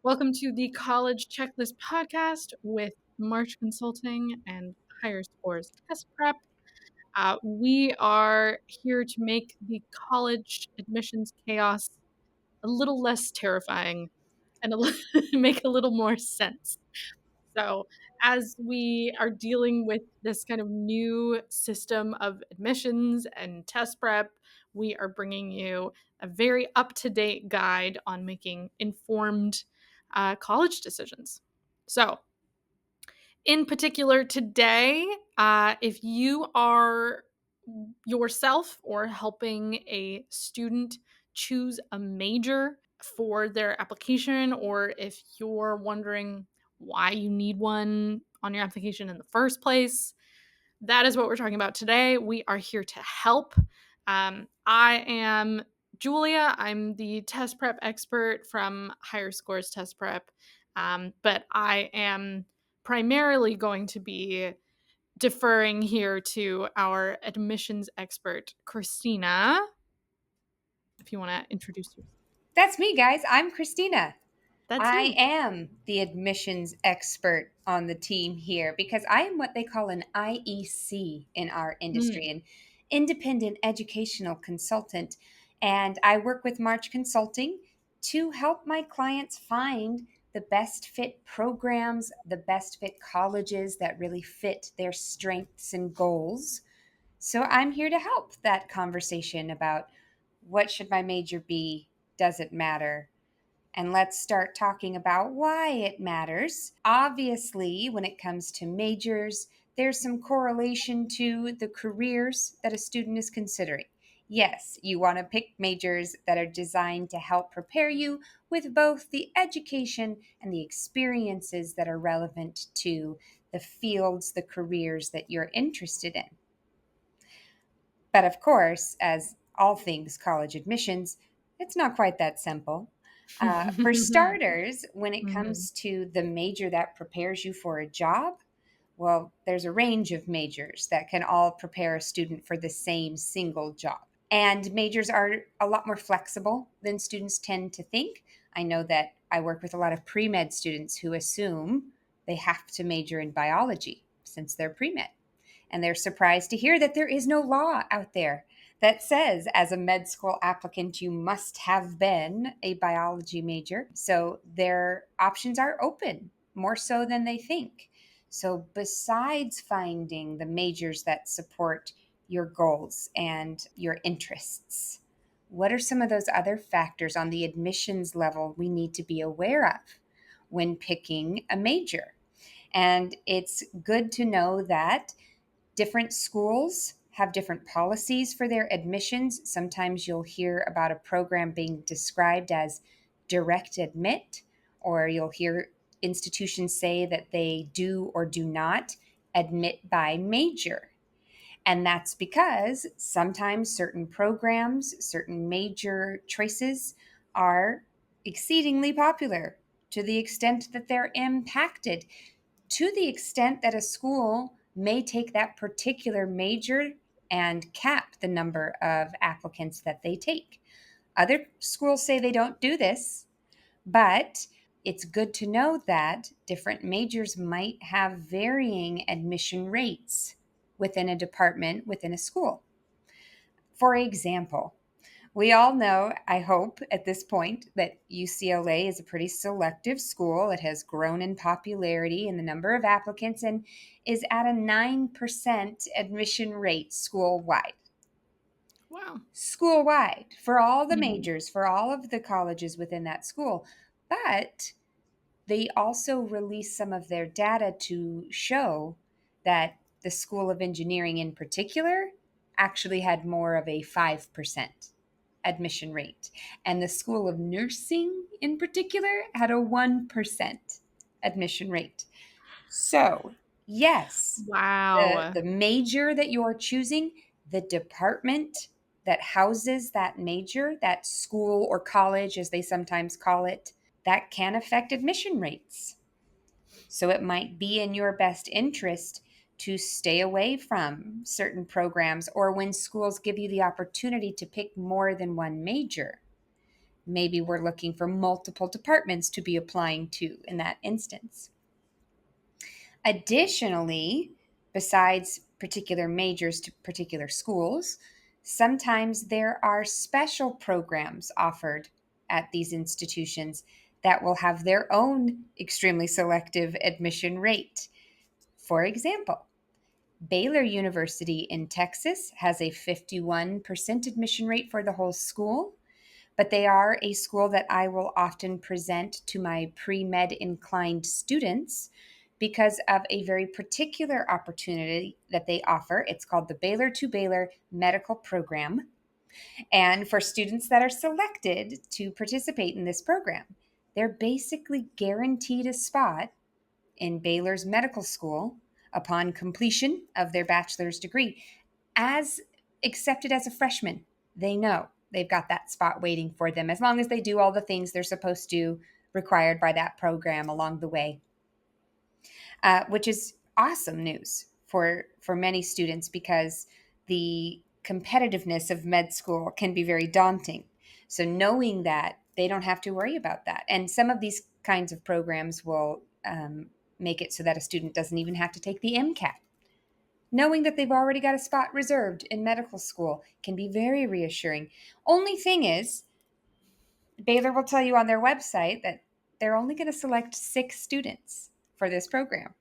Welcome to the College Checklist Podcast with March Consulting and Higher Scores Test Prep. We are here to make the college admissions chaos a little less terrifying and make a little more sense. So, as we are dealing with this kind of new system of admissions and test prep, we are bringing you a very up-to-date guide on making informed college decisions. So, in particular, today, if you are yourself or helping a student choose a major for their application, or if you're wondering why you need one on your application in the first place, that is what we're talking about today. We are here to help. I am Julia. I'm the test prep expert from Higher Scores Test Prep, but I am primarily going to be deferring here to our admissions expert, Christina. If you want to introduce yourself. That's me, guys. I'm Christina. That's I you. am the admissions expert on the team here because I am what they call an IEC in our industry, an independent educational consultant. And I work with March Consulting to help my clients find the best fit programs, the best fit colleges that really fit their strengths and goals. So I'm here to help that conversation about what should my major be? Does it matter? And let's start talking about why it matters. Obviously, when it comes to majors, there's some correlation to the careers that a student is considering. Yes, you want to pick majors that are designed to help prepare you with both the education and the experiences that are relevant to the fields, the careers that you're interested in. But of course, as all things college admissions, it's not quite that simple. For starters, when it comes to the major that prepares you for a job, well, there's a range of majors that can all prepare a student for the same single job. And majors are a lot more flexible than students tend to think. I know that I work with a lot of pre-med students who assume they have to major in biology since they're pre-med. And they're surprised to hear that there is no law out there that says, as a med school applicant, you must have been a biology major. So their options are open, more so than they think. So, besides finding the majors that support your goals and your interests, what are some of those other factors on the admissions level we need to be aware of when picking a major? And it's good to know that different schools have different policies for their admissions. Sometimes you'll hear about a program being described as direct admit, or you'll hear institutions say that they do or do not admit by major. And that's because sometimes certain programs, certain major choices are exceedingly popular to the extent that they're impacted, to the extent that a school may take that particular major and cap the number of applicants that they take. Other schools say they don't do this, but it's good to know that different majors might have varying admission rates within a department, within a school. For example, we all know, I hope at this point, that UCLA is a pretty selective school. It has grown in popularity in the number of applicants and is at a 9% admission rate school-wide. Wow. School-wide for all the majors, for all of the colleges within that school. But they also release some of their data to show that the School of Engineering in particular actually had more of a 5% admission rate. And the School of Nursing in particular had a 1% admission rate. So, yes, Wow. the major that you're choosing, the department that houses that major, that school or college, as they sometimes call it, that can affect admission rates. So it might be in your best interest to stay away from certain programs, or when schools give you the opportunity to pick more than one major. Maybe we're looking for multiple departments to be applying to in that instance. Additionally, besides particular majors to particular schools, sometimes there are special programs offered at these institutions that will have their own extremely selective admission rate. For example, Baylor University in Texas has a 51% admission rate for the whole school, but they are a school that I will often present to my pre med inclined students because of a very particular opportunity that they offer. It's called the Baylor to Baylor Medical Program. And for students that are selected to participate in this program, they're basically guaranteed a spot in Baylor's medical school upon completion of their bachelor's degree. As accepted as a freshman, they know they've got that spot waiting for them as long as they do all the things they're supposed to, required by that program along the way, which is awesome news for many students because the competitiveness of med school can be very daunting. So knowing that they don't have to worry about that, and some of these kinds of programs will make it so that a student doesn't even have to take the MCAT. Knowing that they've already got a spot reserved in medical school can be very reassuring. Only thing is, Baylor will tell you on their website that they're only going to select 6 students for this program.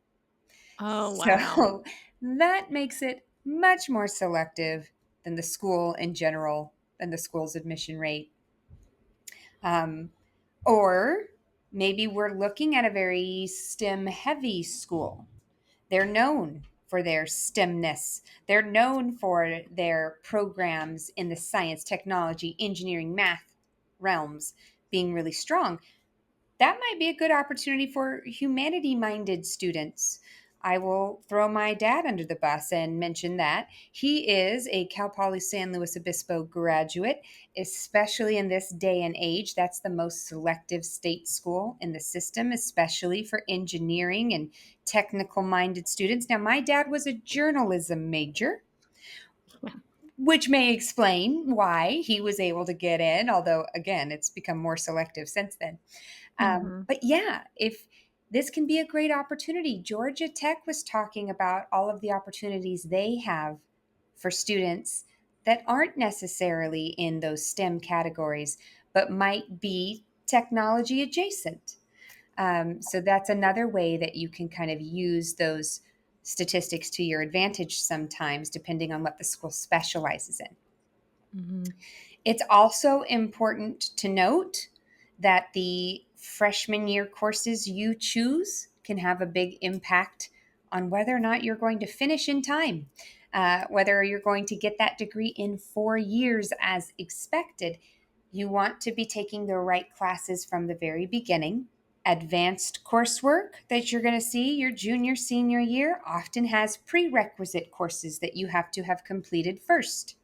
Oh, wow. So that makes it much more selective than the school in general, than the school's admission rate. Um, or maybe we're looking at a very STEM heavy school. They're known for their STEMness. They're known for their programs in the science, technology, engineering, math realms being really strong. That might be a good opportunity for humanity minded students. I will throw my dad under the bus and mention that he is a Cal Poly San Luis Obispo graduate, especially in this day and age. That's the most selective state school in the system, especially for engineering and technical minded students. Now, my dad was a journalism major, which may explain why he was able to get in, although, again, it's become more selective since then. Mhm. But yeah, if this can be a great opportunity. Georgia Tech was talking about all of the opportunities they have for students that aren't necessarily in those STEM categories, but might be technology adjacent. So that's another way that you can kind of use those statistics to your advantage sometimes, depending on what the school specializes in. Mhm. It's also important to note that the freshman year courses you choose can have a big impact on whether or not you're going to finish in time, whether you're going to get that degree in 4 years as expected. You want to be taking the right classes from the very beginning. Advanced coursework that you're going to see your junior, senior year often has prerequisite courses that you have to have completed first.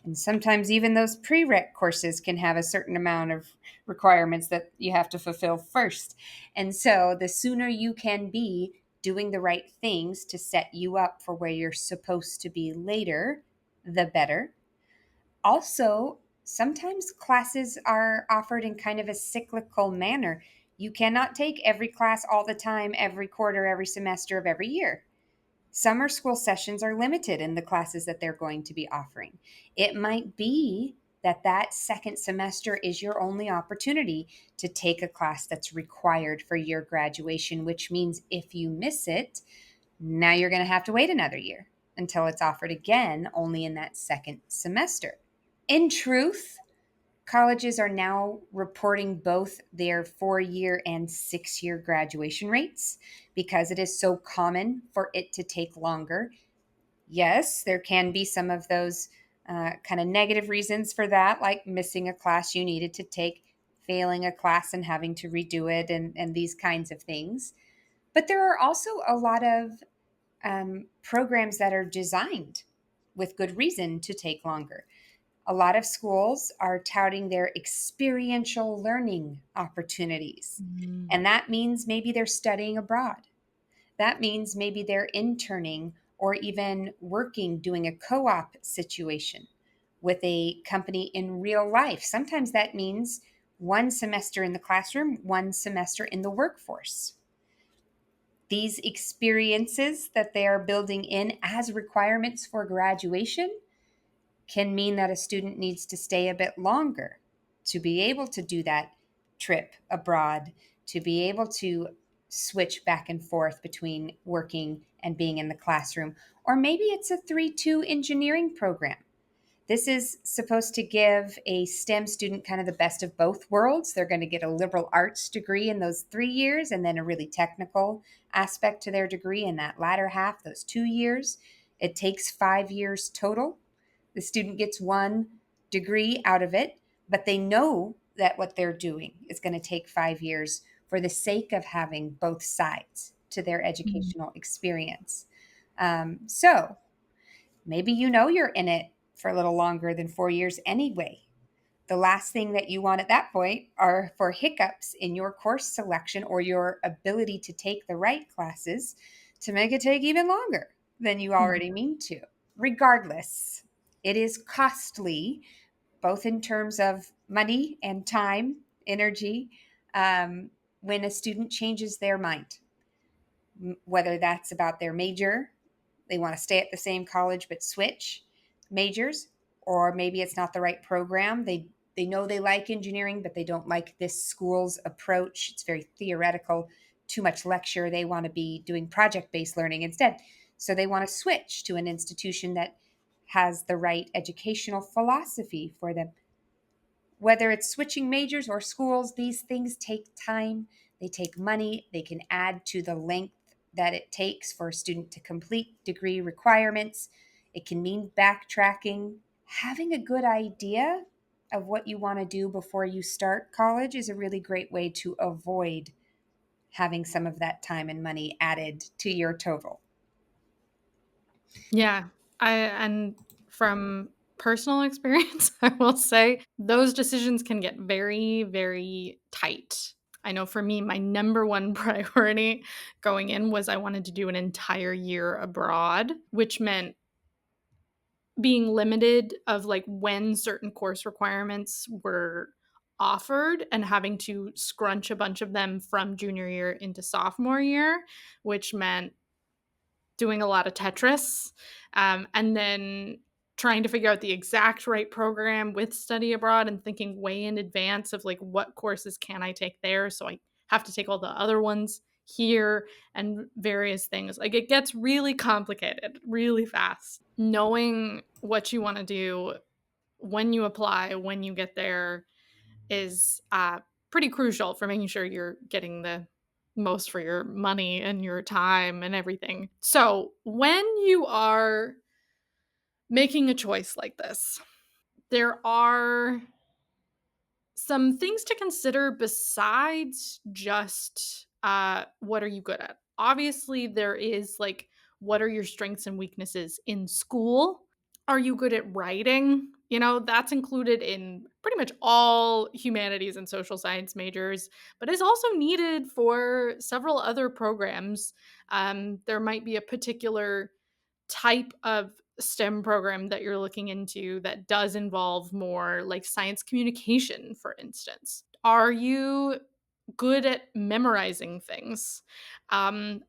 And sometimes even those prereq courses can have a certain amount of requirements that you have to fulfill first. And so the sooner you can be doing the right things to set you up for where you're supposed to be later, the better. Also, sometimes classes are offered in kind of a cyclical manner. You cannot take every class all the time, every quarter, every semester of every year. Summer school sessions are limited in the classes that they're going to be offering. It might be that that second semester is your only opportunity to take a class that's required for your graduation, which means if you miss it, now you're going to have to wait another year until it's offered again, only in that second semester. In truth, colleges are now reporting both their 4 year and 6 year graduation rates because it is so common for it to take longer. Yes, there can be some of those kind of negative reasons for that, like missing a class you needed to take, failing a class and having to redo it, and these kinds of things. But there are also a lot of programs that are designed with good reason to take longer. A lot of schools are touting their experiential learning opportunities. Mhm. And that means maybe they're studying abroad. That means maybe they're interning or even working, doing a co op situation with a company in real life. Sometimes that means one semester in the classroom, one semester in the workforce. These experiences that they are building in as requirements for graduation can mean that a student needs to stay a bit longer to be able to do that trip abroad, to be able to switch back and forth between working and being in the classroom. Or maybe it's a 3-2 engineering program. This is supposed to give a STEM student kind of the best of both worlds. They're going to get a liberal arts degree in those 3 years and then a really technical aspect to their degree in that latter half, those 2 years. It takes 5 years total. The student gets one degree out of it, but they know that what they're doing is going to take 5 years for the sake of having both sides to their Mm. educational experience. So maybe you know you're in it for a little longer than 4 years anyway. The last thing that you want at that point are for hiccups in your course selection or your ability to take the right classes to make it take even longer than you Mhm. already mean to. Regardless, it is costly, both in terms of money and time, energy, when a student changes their mind, whether that's about their major, they want to stay at the same college but switch majors, or maybe it's not the right program. They know they like engineering, but they don't like this school's approach. It's very theoretical, too much lecture. They want to be doing project-based learning instead. So they want to switch to an institution that has the right educational philosophy for them. Whether it's switching majors or schools, these things take time, they take money, they can add to the length that it takes for a student to complete degree requirements. It can mean backtracking. Having a good idea of what you want to do before you start college is a really great way to avoid having some of that time and money added to your total. Yeah. And from personal experience, I will say those decisions can get very, very tight. I know for me, my number one priority going in was I wanted to do an entire year abroad, which meant being limited of like when certain course requirements were offered and having to scrunch a bunch of them from junior year into sophomore year, which meant doing a lot of Tetris, and then trying to figure out the exact right program with study abroad and thinking way in advance of like what courses can I take there so I have to take all the other ones here and various things. Like it gets really complicated really fast. Knowing what you want to do when you apply, when you get there is pretty crucial for making sure you're getting the most for your money and your time and everything. So, when you are making a choice like this, there are some things to consider besides just what are you good at. Obviously, there is like what are your strengths and weaknesses in school. Are you good at writing? You know, that's included in pretty much all humanities and social science majors, but is also needed for several other programs. There might be a particular type of STEM program that you're looking into that does involve more like science communication, for instance. Are you good at memorizing things? Um,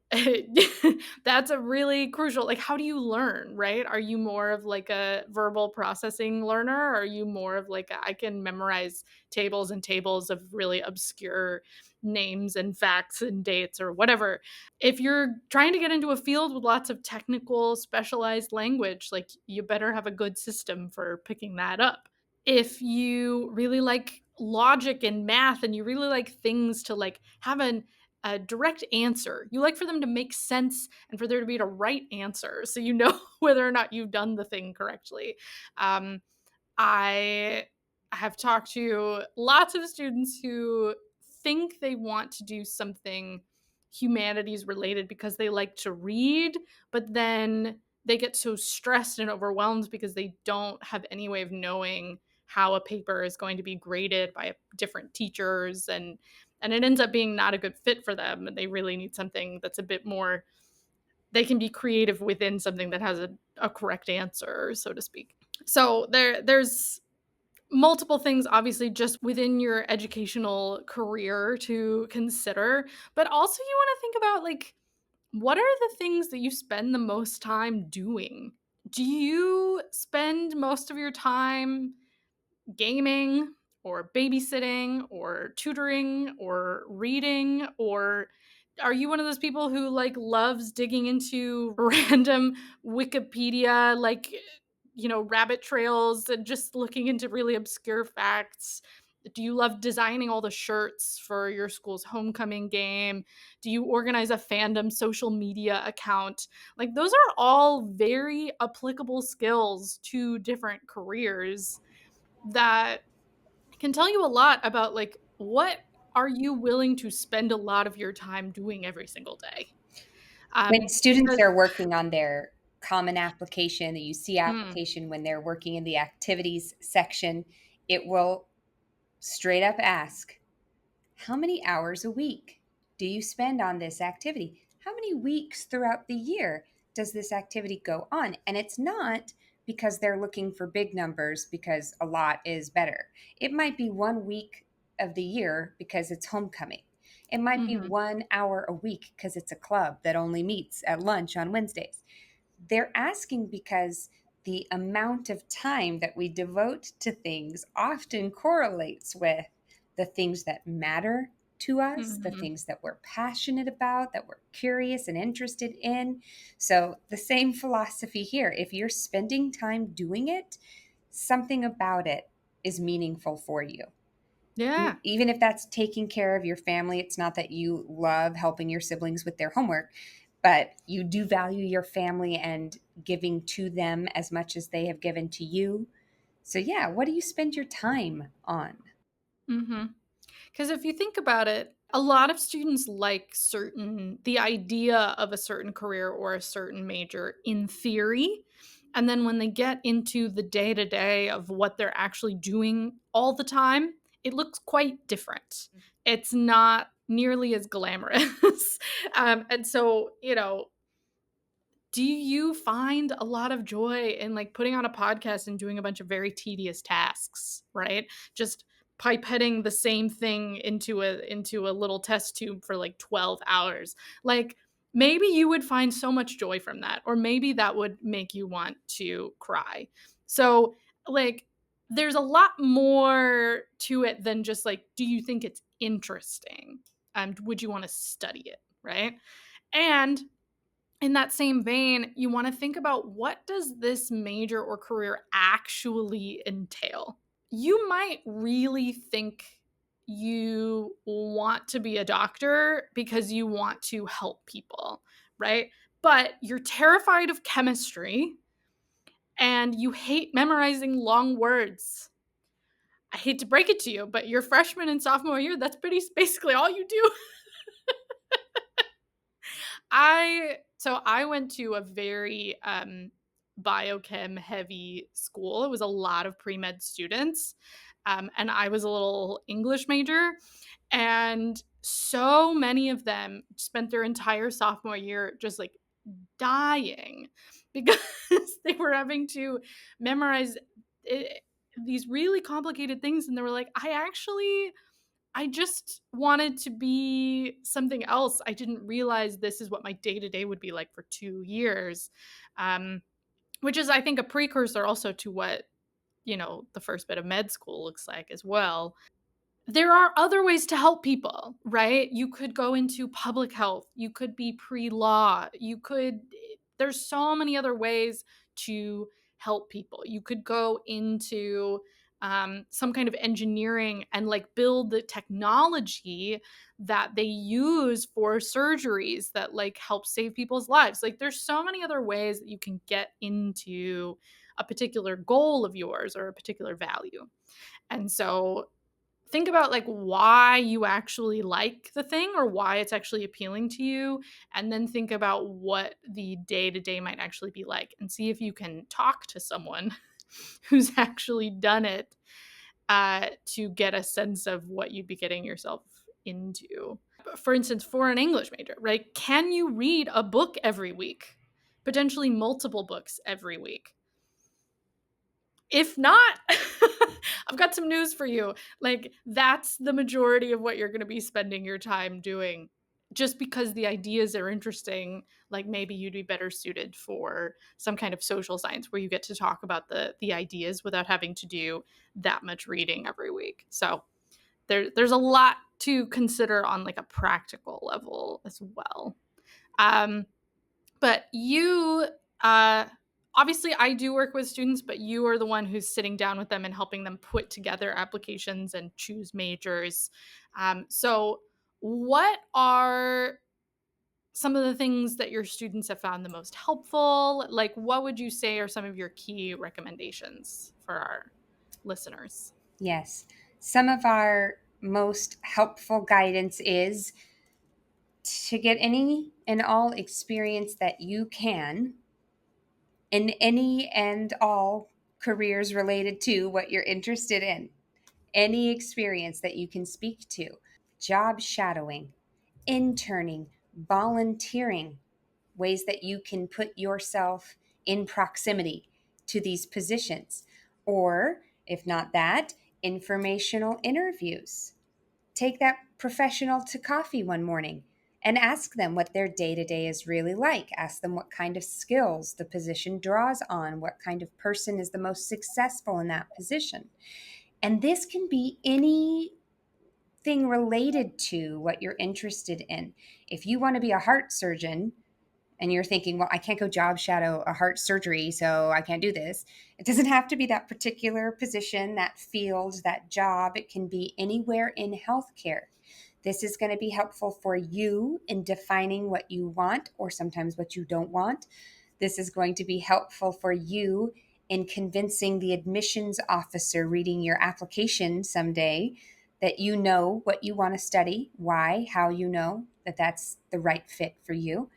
that's a really crucial. Like, how do you learn, right? Are you more of like a verbal processing learner? Or are you more of like I can memorize tables and tables of really obscure names and facts and dates or whatever? If you're trying to get into a field with lots of technical specialized language, like you better have a good system for picking that up. If you really like logic and math and you really like things to like have a direct answer, you like for them to make sense and for there to be a right answer so you know whether or not you've done the thing correctly. um, I have talked to lots of students who think they want to do something humanities related because they like to read, but then they get so stressed and overwhelmed because they don't have any way of knowing how a paper is going to be graded by different teachers, and it ends up being not a good fit for them and they really need something that's a bit more they can be creative within something that has a correct answer, so to speak. So there's multiple things obviously just within your educational career to consider, but also you want to think about like what are the things that you spend the most time doing? Do you spend most of your time gaming or babysitting or tutoring or reading, or are you one of those people who like loves digging into random Wikipedia like rabbit trails and just looking into really obscure facts? Do you love designing all the shirts for your school's homecoming game? Do you organize a fandom social media account? Like those are all very applicable skills to different careers that can tell you a lot about like what are you willing to spend a lot of your time doing every single day. When students Because are working on their common application, the UC mm, application, when they're working in the activities section, it will straight up ask, how many hours a week do you spend on this activity? How many weeks throughout the year does this activity go on? And it's not because they're looking for big numbers because a lot is better. It might be 1 week of the year because it's homecoming. It might be mhm, 1 hour a week because it's a club that only meets at lunch on Wednesdays. They're asking because the amount of time that we devote to things often correlates with the things that matter to us, the mhm, things that we're passionate about, that we're curious and interested in. So, the same philosophy here. If you're spending time doing it, something about it is meaningful for you. yeah. Even if that's taking care of your family, it's not that you love helping your siblings with their homework, but you do value your family and giving to them as much as they have given to you. So, yeah, what do you spend your time on? Mhm. Because if you think about it, a lot of students like the idea of a certain career or a certain major in theory. And then when they get into the day to day of what they're actually doing all the time, it looks quite different. It's not nearly as glamorous. And so, do you find a lot of joy in like putting on a podcast and doing a bunch of very tedious tasks, right? Just pipetting the same thing into a little test tube for like 12 hours. Like maybe you would find so much joy from that, or maybe that would make you want to cry. So like there's a lot more to it than just like, do you think it's interesting? Would you want to study it, right? And in that same vein, you want to think about what does this major or career actually entail? You might really think you want to be a doctor because you want to help people, right? But you're terrified of chemistry and you hate memorizing long words. I hate to break it to you, but your freshman and sophomore year, that's pretty basically all you do. I went to a very biochem heavy school. It was a lot of pre-med students. And I was a little English major, and so many of them spent their entire sophomore year just like dying because they were having to memorize it, these really complicated things, and they were like, I just wanted to be something else. I didn't realize this is what my day to day would be like for 2 years, um, which is, I think, a precursor also to what the first bit of med school looks like as well. There are other ways to help people, right? You could go into public health, you could be pre-law, there's so many other ways to help people. You could go into some kind of engineering and like build the technology that they use for surgeries that like help save people's lives. Like there's so many other ways that you can get into a particular goal of yours or a particular value. And so think about like why you actually like the thing or why it's actually appealing to you, and then think about what the day to day might actually be like and see if you can talk to someone who's actually done it, to get a sense of what you'd be getting yourself into. for instance, for an English major, right? Can you read a book every week? Potentially multiple books every week. If not, I've got some news for you. Like, that's the majority of what you're going to be spending your time doing. Just because the ideas are interesting, like maybe you'd be better suited for some kind of social science where you get to talk about the ideas without having to do that much reading every week. So there's a lot to consider on like a practical level as well. Um, but you, uh, obviously, I do work with students, but you are the one who's sitting down with them and helping them put together applications and choose majors. So, what are some of the things that your students have found the most helpful? Like, what would you say are some of your key recommendations for our listeners? Yes. Some of our most helpful guidance is to get any and all experience that you can in any and all careers related to what you're interested in. Any experience that you can speak to. Job shadowing, interning, volunteering, ways that you can put yourself in proximity to these positions. Or, if not that, informational interviews. Take that professional to coffee one morning and ask them what their day to day is really like. Ask them what kind of skills the position draws on, what kind of person is the most successful in that position. And this can be anything related to what you're interested in. If you want to be a heart surgeon, and you're thinking, well, I can't go job shadow a heart surgery, so I can't do this. It doesn't have to be that particular position, that field, that job. It can be anywhere in healthcare. This is going to be helpful for you in defining what you want or sometimes what you don't want. This is going to be helpful for you in convincing the admissions officer reading your application someday that you know what you want to study, why, how you know that that's the right fit for you.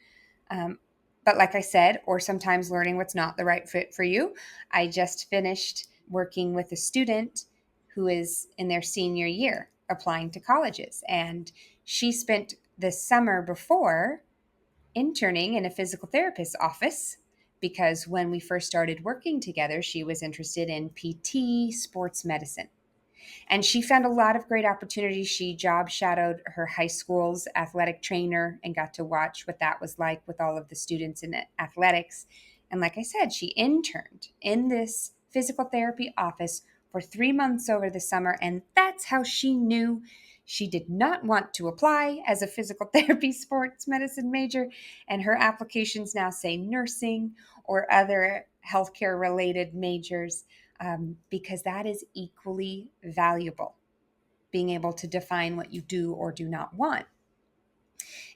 But like I said, or sometimes learning what's not the right fit for you. I just finished working with a student who is in their senior year applying to colleges. And she spent the summer before interning in a physical therapist's office because when we first started working together, she was interested in PT, sports medicine. And she found a lot of great opportunities. She job shadowed her high school's athletic trainer and got to watch what that was like with all of the students in athletics. And like I said, she interned in this physical therapy office for 3 months over the summer. And that's how she knew she did not want to apply as a physical therapy sports medicine major. And her applications now say nursing or other healthcare related majors, because that is equally valuable, being able to define what you do or do not want.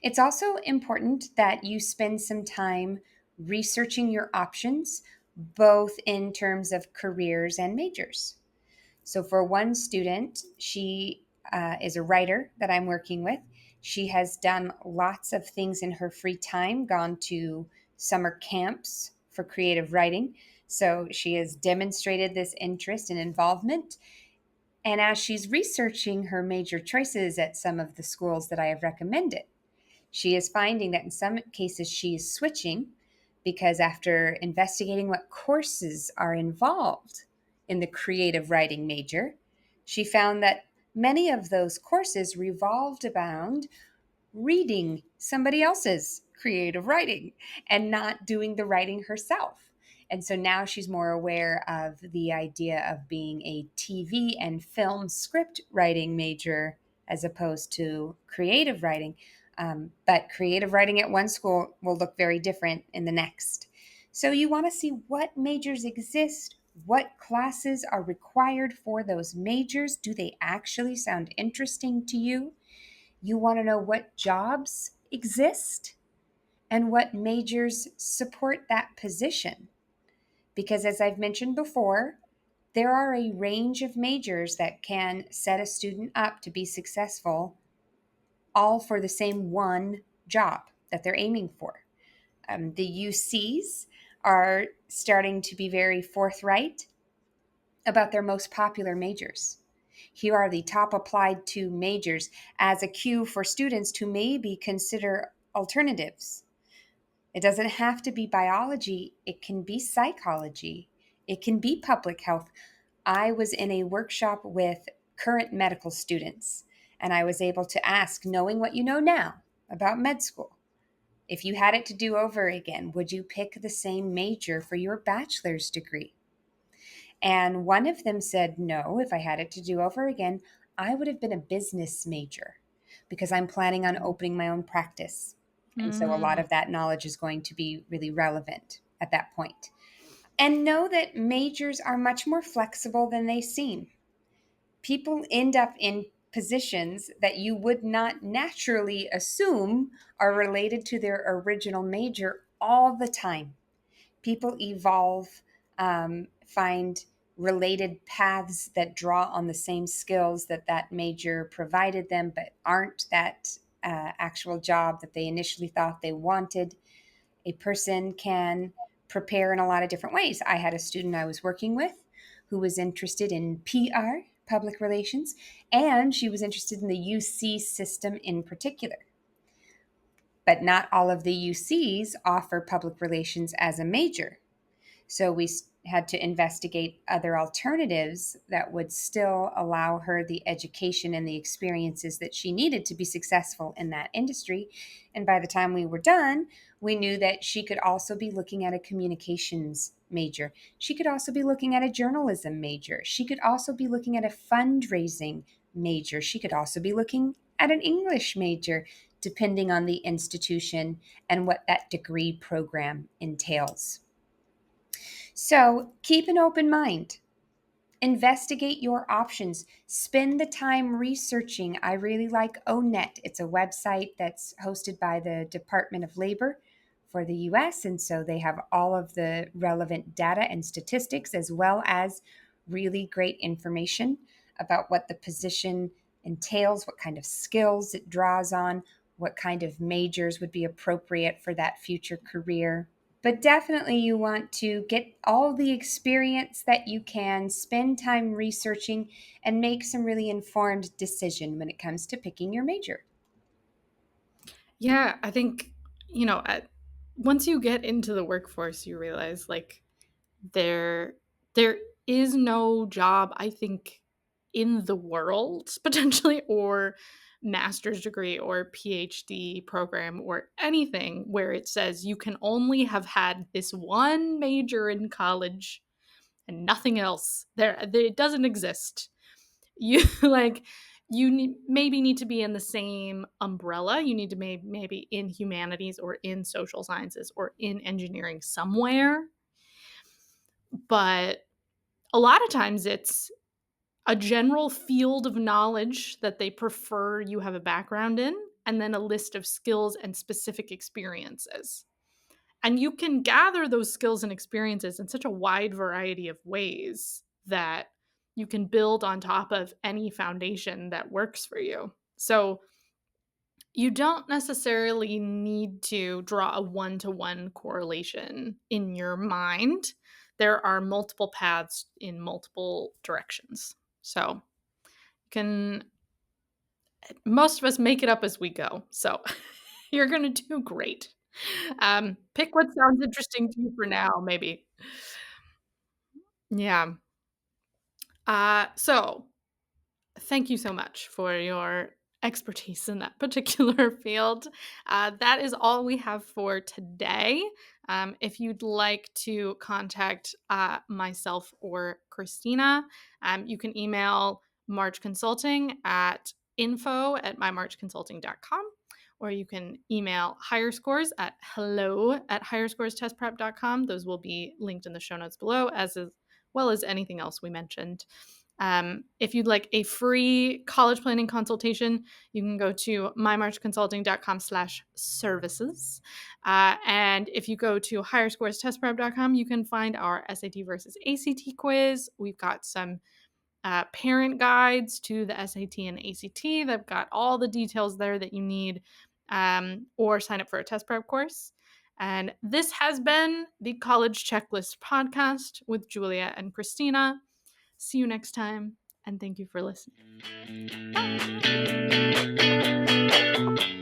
It's also important that you spend some time researching your options, both in terms of careers and majors. So, for one student, she is a writer that I'm working with. She has done lots of things in her free time, gone to summer camps for creative writing. So, she has demonstrated this interest and involvement. And as she's researching her major choices at some of the schools that I have recommended, she is finding that in some cases she is switching because after investigating what courses are involved in the creative writing major, she found that many of those courses revolved around reading somebody else's creative writing and not doing the writing herself. And so now she's more aware of the idea of being a TV and film script writing major as opposed to creative writing. But creative writing at one school will look very different in the next. So you want to see what majors exist, what classes are required for those majors. Do they actually sound interesting to you? You want to know what jobs exist and what majors support that position. Because as I've mentioned before, there are a range of majors that can set a student up to be successful, all for the same one job that they're aiming for. The UCs are starting to be very forthright about their most popular majors. Here are the top applied to majors as a cue for students to maybe consider alternatives. It doesn't have to be biology, it can be psychology, it can be public health. I was in a workshop with current medical students, and I was able to ask, knowing what you know now about med school, if you had it to do over again, would you pick the same major for your bachelor's degree? And one of them said, no, if I had it to do over again, I would have been a business major because I'm planning on opening my own practice. And so a lot Mm. of that knowledge is going to be really relevant at that point. And know that majors are much more flexible than they seem. People end up in positions that you would not naturally assume are related to their original major all the time. People evolve, find related paths that draw on the same skills that that major provided them, but aren't that actual job that they initially thought they wanted. A person can prepare in a lot of different ways. I had a student I was working with who was interested in PR, public relations, and she was interested in the UC system in particular. But not all of the UCs offer public relations as a major. So we had to investigate other alternatives that would still allow her the education and the experiences that she needed to be successful in that industry. And by the time we were done, we knew that she could also be looking at a communications major. She could also be looking at a journalism major. She could also be looking at a fundraising major. She could also be looking at an English major, depending on the institution and what that degree program entails. So keep an open mind. Investigate your options. Spend the time researching. I really like ONET. It's a website that's hosted by the Department of Labor for the US. And so they have all of the relevant data and statistics, as well as really great information about what the position entails, what kind of skills it draws on, what kind of majors would be appropriate for that future career. But definitely, you want to get all the experience that you can, spend time researching, and make some really informed decision when it comes to picking your major. Yeah, I think, once you get into the workforce, you realize like there there is no job, I think, in the world potentially, or master's degree or PhD program or anything where it says you can only have had this one major in college and nothing else. It doesn't exist. You like maybe need to be in the same umbrella. You need to maybe in humanities or in social sciences or in engineering somewhere, but a lot of times it's a general field of knowledge that they prefer you have a background in, and then a list of skills and specific experiences. And you can gather those skills and experiences in such a wide variety of ways that you can build on top of any foundation that works for you. So you don't necessarily need to draw a one-to-one correlation in your mind. There are multiple paths in multiple directions. So you can most of us make it up as we go. So you're going to do great. Pick what sounds interesting to you for now, maybe. Yeah. So thank you so much for your expertise in that particular field. That is all we have for today. If you'd like to contact myself or Christina, you can email March Consulting at info@mymarchconsulting.com, or you can email Higher Scores at hello@higherscorestestprep.com. Those will be linked in the show notes below, as well as anything else we mentioned. If you'd like a free college planning consultation, you can go to mymarchconsulting.com/services. And if you go to higherscorestestprep.com, you can find our SAT versus ACT quiz. We've got some parent guides to the SAT and ACT. They've got all the details there that you need, or sign up for a test prep course. And this has been the College Checklist Podcast with Julia and Christina. See you next time. and thank you for listening. Bye.